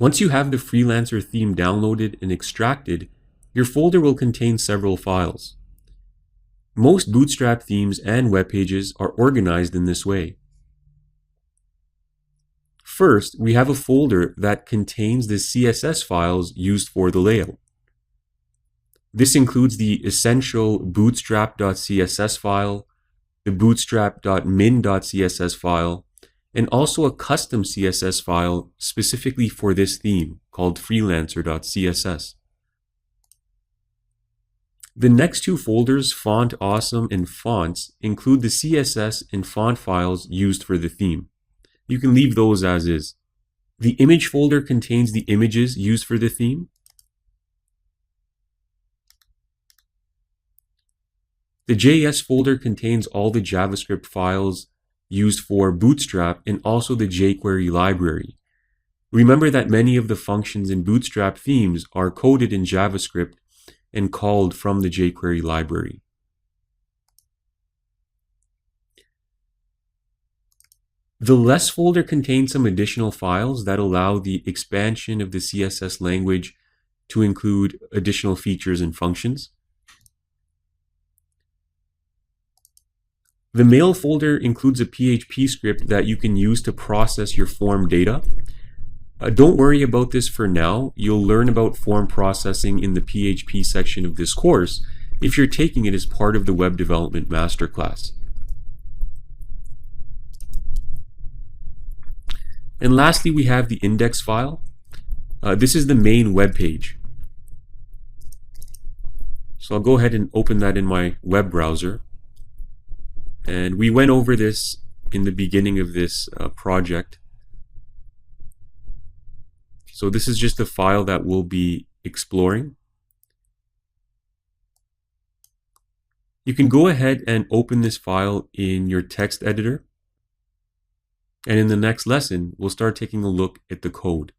Once you have the Freelancer theme downloaded and extracted, your folder will contain several files. Most Bootstrap themes and web pages are organized in this way. First, we have a folder that contains the CSS files used for the layout. This includes the essential bootstrap.css file, the bootstrap.min.css file, and also a custom CSS file specifically for this theme called freelancer.css. The next two folders, Font Awesome and Fonts, include the CSS and font files used for the theme. You can leave those as is. The image folder contains the images used for the theme. The JS folder contains all the JavaScript files used for Bootstrap and also the jQuery library. Remember that many of the functions in Bootstrap themes are coded in JavaScript and called from the jQuery library. The Less folder contains some additional files that allow the expansion of the CSS language to include additional features and functions. The Mail folder includes a PHP script that you can use to process your form data. Don't worry about this for now. You'll learn about form processing in the PHP section of this course if you're taking it as part of the Web Development Masterclass. And lastly, we have the index file. This is the main web page. So I'll go ahead and open that in my web browser. And we went over this in the beginning of this project. So this is just the file that we'll be exploring. You can go ahead and open this file in your text editor. And in the next lesson, we'll start taking a look at the code.